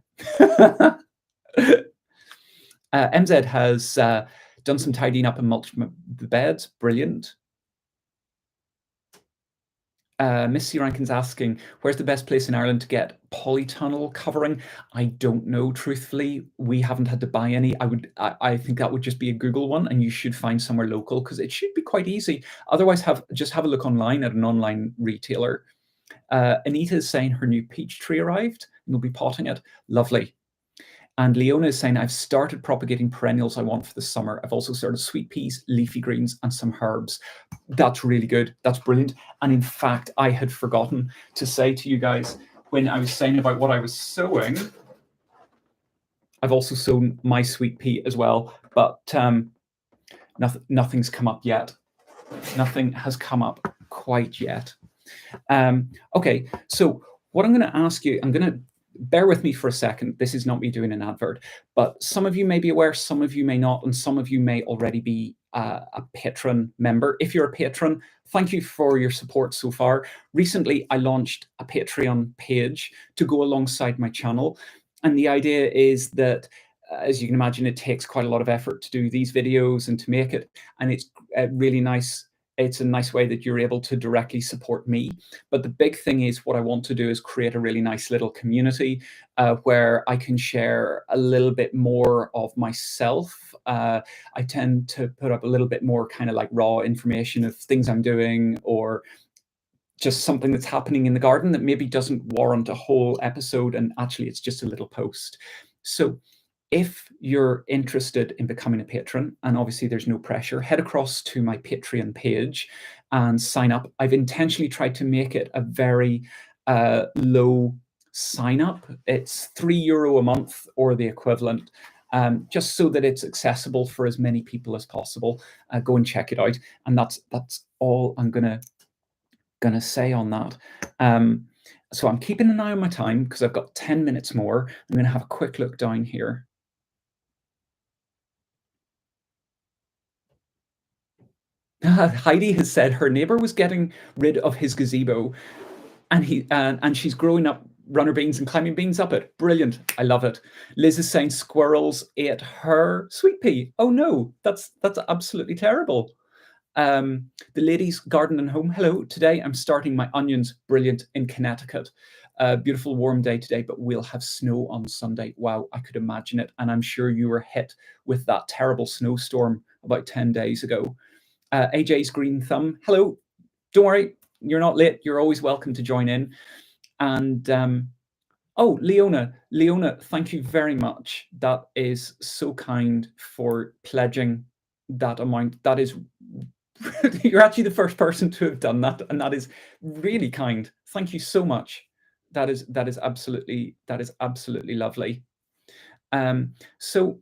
MZ has done some tidying up and mulching the beds. Brilliant. Miss C. Rankin's asking, where's the best place in Ireland to get polytunnel covering? I don't know, truthfully. We haven't had to buy any. I think that would just be a Google one, and you should find somewhere local, because it should be quite easy. Otherwise, just have a look online at an online retailer. Anita is saying her new peach tree arrived, and we'll be potting it. Lovely. And Leona is saying, I've started propagating perennials I want for the summer. I've also started sweet peas, leafy greens, and some herbs. That's really good. That's brilliant. And in fact, I had forgotten to say to you guys, when I was saying about what I was sowing, I've also sown my sweet pea as well, but nothing's come up yet. Nothing has come up quite yet. Okay, so what I'm going to ask you, I'm going to bear with me for a second. This is not me doing an advert, but some of you may be aware, some of you may not, and some of you may already be a patron member. If you're a patron, thank you for your support so far. Recently, I launched a Patreon page to go alongside my channel. And the idea is that, as you can imagine, it takes quite a lot of effort to do these videos and to make it. And it's really nice. It's a nice way that you're able to directly support me. But the big thing is, what I want to do is create a really nice little community where I can share a little bit more of myself. I tend to put up a little bit more kind of like raw information of things I'm doing, or just something that's happening in the garden that maybe doesn't warrant a whole episode, and actually it's just a little post. So if you're interested in becoming a patron, and obviously there's no pressure, head across to my Patreon page and sign up. I've intentionally tried to make it a very low sign up. It's €3 a month or the equivalent, just so that it's accessible for as many people as possible. Go and check it out. And that's all I'm gonna say on that. So I'm keeping an eye on my time because I've got 10 minutes more. I'm going to have a quick look down here. Heidi has said her neighbor was getting rid of his gazebo, and she's growing up runner beans and climbing beans up it. Brilliant. I love it. Liz is saying squirrels ate her sweet pea. Oh no, that's absolutely terrible. The ladies garden and home. Hello. Today I'm starting my onions. Brilliant. In Connecticut. Beautiful warm day today, but we'll have snow on Sunday. Wow, I could imagine it. And I'm sure you were hit with that terrible snowstorm about 10 days ago. AJ's green thumb. Hello. Don't worry, you're not late. You're always welcome to join in. And oh, Leona, thank you very much. That is so kind for pledging that amount. That is, you're actually the first person to have done that, and that is really kind. Thank you so much. That is absolutely lovely. So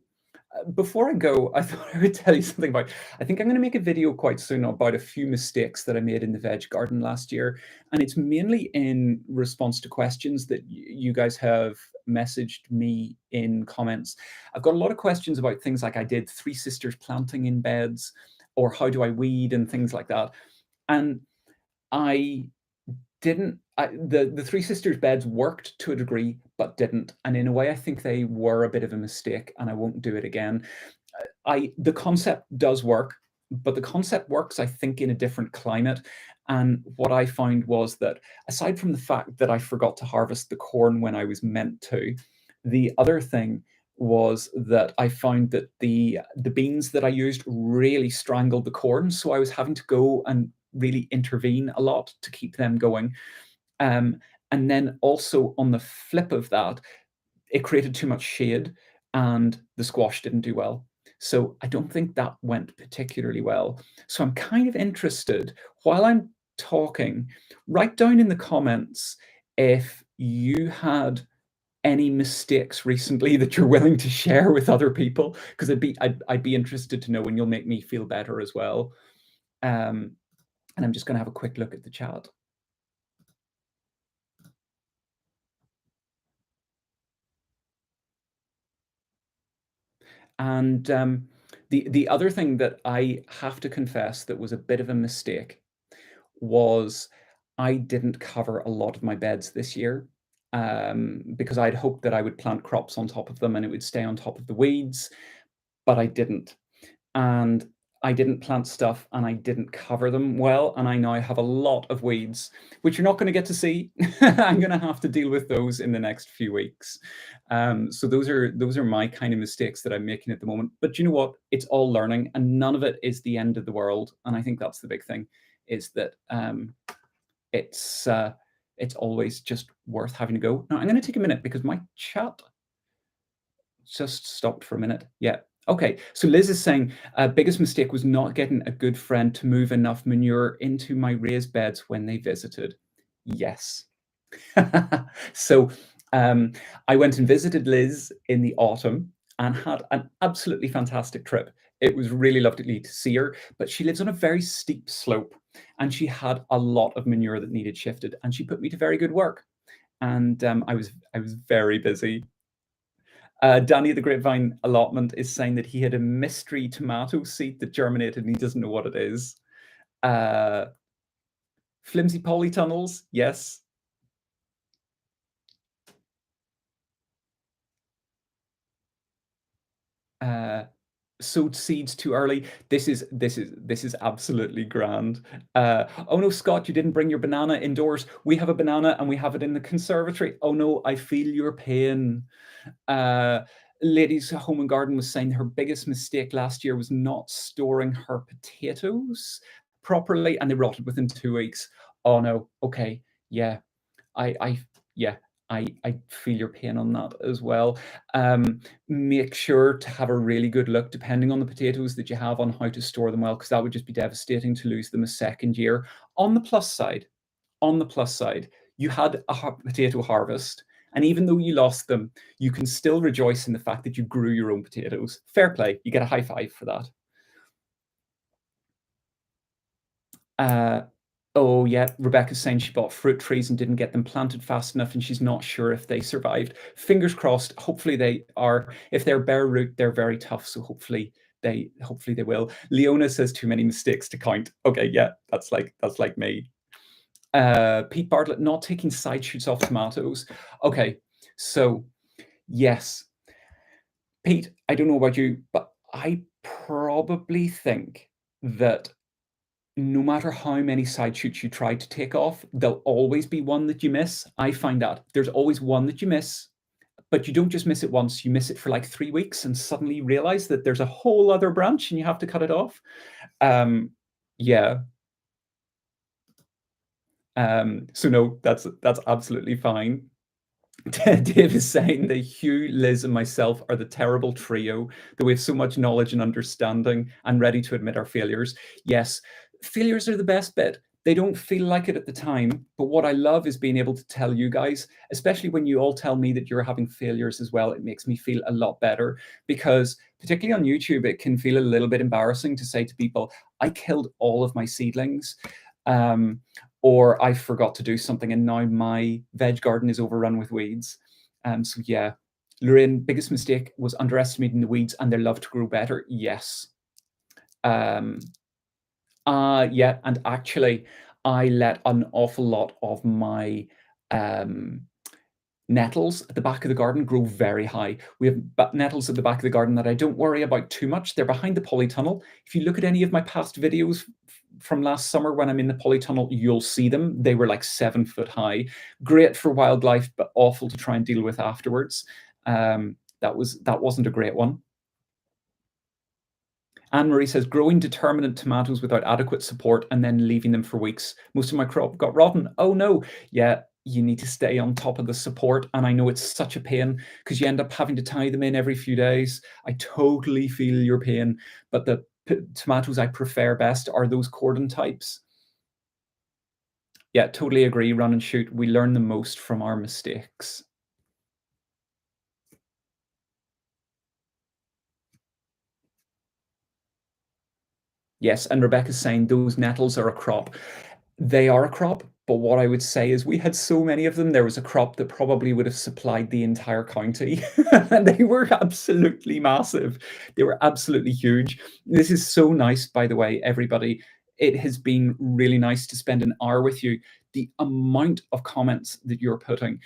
before I go, I thought I would tell you something about, I think I'm going to make a video quite soon about a few mistakes that I made in the veg garden last year. And it's mainly in response to questions that you guys have messaged me in comments. I've got a lot of questions about things like I did Three Sisters planting in beds, or how do I weed and things like that. And I didn't, the Three Sisters beds worked to a degree, but didn't. And in a way, I think they were a bit of a mistake, and I won't do it again. The concept does work, but the concept works, I think, in a different climate. And what I found was that, aside from the fact that I forgot to harvest the corn when I was meant to, the other thing was that I found that the beans that I used really strangled the corn. So I was having to go and really intervene a lot to keep them going. And then also, on the flip of that, it created too much shade and the squash didn't do well. So I don't think that went particularly well. So I'm kind of interested, while I'm talking, write down in the comments if you had any mistakes recently that you're willing to share with other people, because I'd be interested to know, and you'll make me feel better as well. And I'm just going to have a quick look at the chat. And the other thing that I have to confess that was a bit of a mistake was I didn't cover a lot of my beds this year, because I'd hoped that I would plant crops on top of them and it would stay on top of the weeds, but I didn't. And I didn't plant stuff and I didn't cover them well. And I now have a lot of weeds, which you're not going to get to see. I'm going to have to deal with those in the next few weeks. So those are my kind of mistakes that I'm making at the moment. But you know what? It's all learning, and none of it is the end of the world. And I think that's the big thing, is that it's always just worth having to go. Now I'm going to take a minute because my chat just stopped for a minute. Yeah. Okay. So Liz is saying, biggest mistake was not getting a good friend to move enough manure into my raised beds when they visited. Yes. So I went and visited Liz in the autumn and had an absolutely fantastic trip. It was really lovely to see her, but she lives on a very steep slope and she had a lot of manure that needed shifted, and she put me to very good work. And I was very busy. Danny the Grapevine Allotment is saying that he had a mystery tomato seed that germinated and he doesn't know what it is. Flimsy polytunnels, yes. Sowed seeds too early. This is absolutely grand. Oh no, Scott, you didn't bring your banana indoors. We have a banana and we have it in the conservatory. Oh no, I feel your pain. Ladies Home and Garden was saying her biggest mistake last year was not storing her potatoes properly, and they rotted within 2 weeks. Oh no, okay, yeah, I yeah, I feel your pain on that as well. Make sure to have a really good look, depending on the potatoes that you have, on how to store them well, because that would just be devastating to lose them a second year. On the plus side, you had a potato harvest, and even though you lost them, you can still rejoice in the fact that you grew your own potatoes. Fair play. You get a high five for that. Oh yeah, Rebecca's saying she bought fruit trees and didn't get them planted fast enough, and she's not sure if they survived. Fingers crossed. Hopefully they are. If they're bare root, they're very tough. So hopefully they will. Leona says too many mistakes to count. Okay, yeah, that's like me. Pete Bartlett, not taking side shoots off tomatoes. Okay, so yes, Pete, I don't know about you, but I probably think that no matter how many side shoots you try to take off, there'll always be one that you miss. I find that there's always one that you miss, but you don't just miss it once, you miss it for like 3 weeks and suddenly you realize that there's a whole other branch and you have to cut it off. Yeah. So no, that's absolutely fine. Dave is saying that Hugh, Liz, and myself are the terrible trio, that we have so much knowledge and understanding and ready to admit our failures. Yes, failures are the best bit. They don't feel like it at the time, but what I love is being able to tell you guys, especially when you all tell me that you're having failures as well. It makes me feel a lot better, because particularly on YouTube, it can feel a little bit embarrassing to say to people, I killed all of my seedlings. Or I forgot to do something and now my veg garden is overrun with weeds. So yeah, Lorraine, biggest mistake was underestimating the weeds and their love to grow better. Yes. Yeah, and actually I let an awful lot of my nettles at the back of the garden grow very high. We have nettles at the back of the garden that I don't worry about too much. They're behind the polytunnel. If you look at any of my past videos from last summer when I'm in the polytunnel, you'll see them. They were like 7 foot high. Great for wildlife, but awful to try and deal with afterwards. That wasn't a great one. Anne-Marie says, growing determinate tomatoes without adequate support and then leaving them for weeks. Most of my crop got rotten. Oh no. Yeah, you need to stay on top of the support. And I know it's such a pain because you end up having to tie them in every few days. I totally feel your pain. But the tomatoes I prefer best are those cordon types. Yeah, totally agree. Run and shoot. We learn the most from our mistakes. Yes, and Rebecca's saying those nettles are a crop. They are a crop, but what I would say is we had so many of them. There was a crop that probably would have supplied the entire county, and they were absolutely massive. They were absolutely huge. This is so nice, by the way, everybody. It has been really nice to spend an hour with you. The amount of comments that you're putting,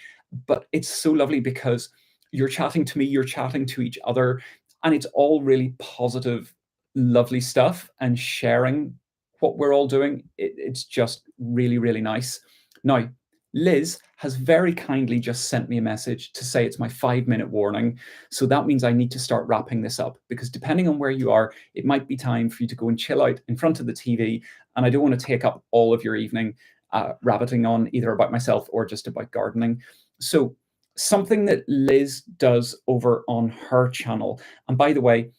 but it's so lovely because you're chatting to me, you're chatting to each other, and it's all really positive, lovely stuff and sharing what we're all doing. It's just really, really nice. Now, Liz has very kindly just sent me a message to say it's my 5 minute warning. So that means I need to start wrapping this up because depending on where you are, it might be time for you to go and chill out in front of the TV. And I don't want to take up all of your evening rabbiting on either about myself or just about gardening. So, something that Liz does over on her channel, and by the way,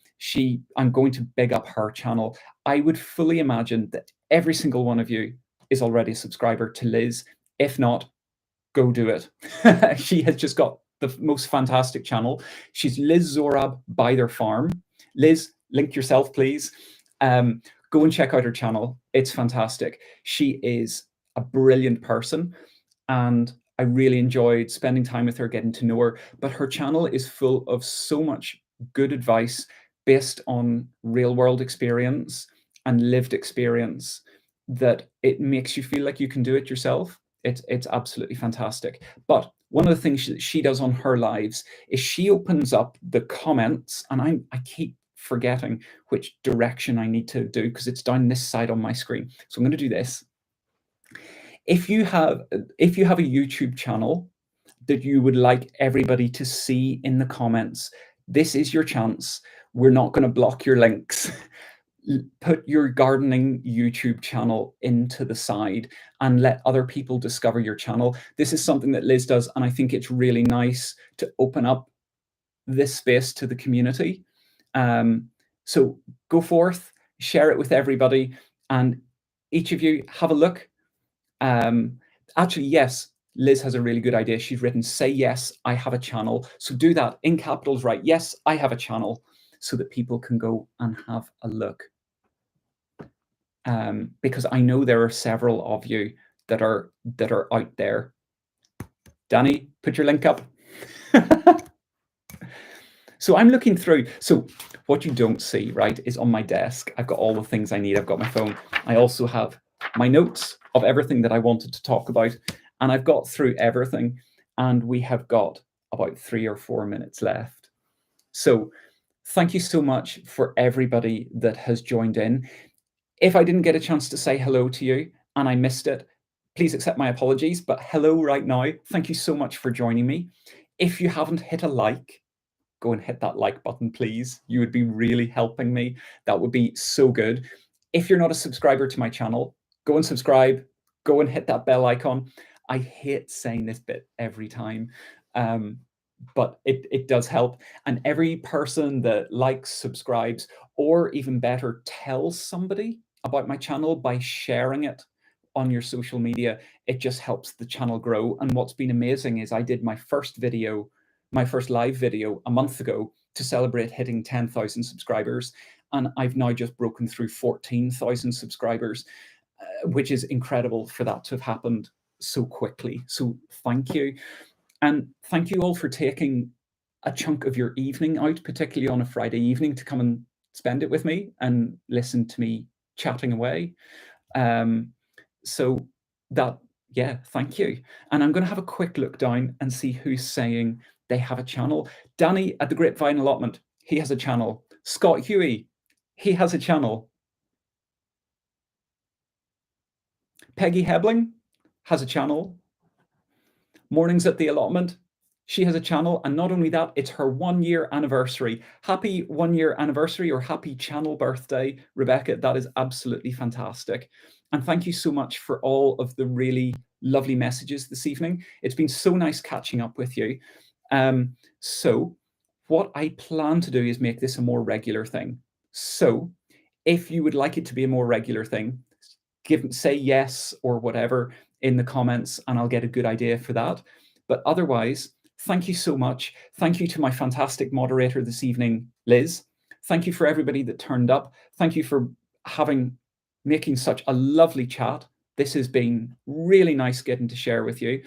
I'm going to big up her channel. I would fully imagine that every single one of you is already a subscriber to Liz. If not, go do it. She has just got the most fantastic channel. She's Liz Zorab by their farm. Liz, link yourself, please. Go and check out her channel. It's fantastic. She is a brilliant person, and I really enjoyed spending time with her, getting to know her. But her channel is full of so much good advice based on real world experience and lived experience that it makes you feel like you can do it yourself. It's absolutely fantastic. But one of the things she does on her lives is she opens up the comments, and I keep forgetting which direction I need to do because it's down this side on my screen. So I'm going to do this. If you have if you have a YouTube channel that you would like everybody to see in the comments, this is your chance. We're not going to block your links. Put your gardening YouTube channel into the side and let other people discover your channel. This is something that Liz does, and I think it's really nice to open up this space to the community. So go forth, share it with everybody, and each of you have a look. Actually, yes, Liz has a really good idea. She's written, say yes, I have a channel. So do that in capitals, right? Yes, I have a channel, so that people can go and have a look. Because I know there are several of you that are out there. Danny, put your link up. So I'm looking through. So what you don't see, right, is on my desk, I've got all the things I need. I've got my phone. I also have my notes of everything that I wanted to talk about. And I've got through everything. And we have got about 3 or 4 minutes left. So thank you so much for everybody that has joined in. If I didn't get a chance to say hello to you and I missed it, please accept my apologies. But hello right now. Thank you so much for joining me. If you haven't hit a like, go and hit that like button, please. You would be really helping me. That would be so good. If you're not a subscriber to my channel, go and subscribe. Go and hit that bell icon. I hate saying this bit every time, but it does help. And every person that likes, subscribes, or even better, tells somebody about my channel by sharing it on your social media, it just helps the channel grow. And what's been amazing is I did my first live video a month ago to celebrate hitting 10,000 subscribers. And I've now just broken through 14,000 subscribers, which is incredible for that to have happened so quickly. So thank you. And thank you all for taking a chunk of your evening out, particularly on a Friday evening, to come and spend it with me and listen to me chatting away. So that, yeah, thank you. And I'm going to have a quick look down and see who's saying they have a channel. Danny at the Grapevine Allotment, he has a channel. Scott Huey, he has a channel. Peggy Hebling has a channel. Mornings at the Allotment, she has a channel. And not only that, it's her 1 year anniversary. Happy 1 year anniversary, or happy channel birthday, Rebecca. That is absolutely fantastic. And thank you so much for all of the really lovely messages this evening. It's been so nice catching up with you. So what I plan to do is make this a more regular thing. So if you would like it to be a more regular thing, say yes or whatever in the comments, and I'll get a good idea for that. But otherwise, thank you so much. Thank you to my fantastic moderator this evening, Liz. Thank you for everybody that turned up. Thank you for making such a lovely chat. This has been really nice getting to share with you.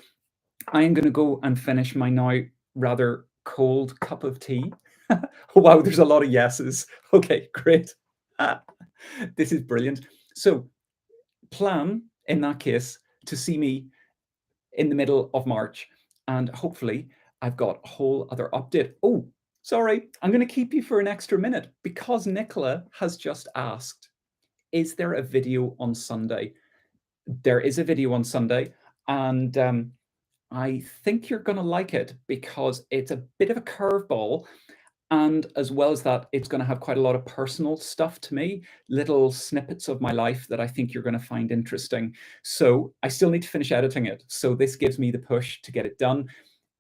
I am going to go and finish my now rather cold cup of tea. Wow, there's a lot of yeses. Okay, great. This is brilliant. So plan, in that case, to see me in the middle of March, and hopefully I've got a whole other update. Oh, sorry, I'm going to keep you for an extra minute because Nicola has just asked, is there a video on Sunday? There is a video on Sunday, and I think you're going to like it because it's a bit of a curveball. And as well as that, it's going to have quite a lot of personal stuff to me, little snippets of my life that I think you're going to find interesting. So I still need to finish editing it. So this gives me the push to get it done.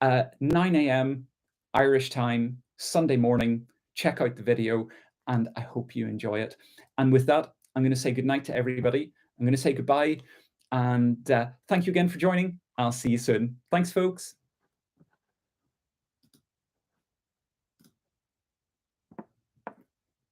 9 a.m. Irish time, Sunday morning. Check out the video, and I hope you enjoy it. And with that, I'm going to say goodnight to everybody. I'm going to say goodbye, and thank you again for joining. I'll see you soon. Thanks, folks.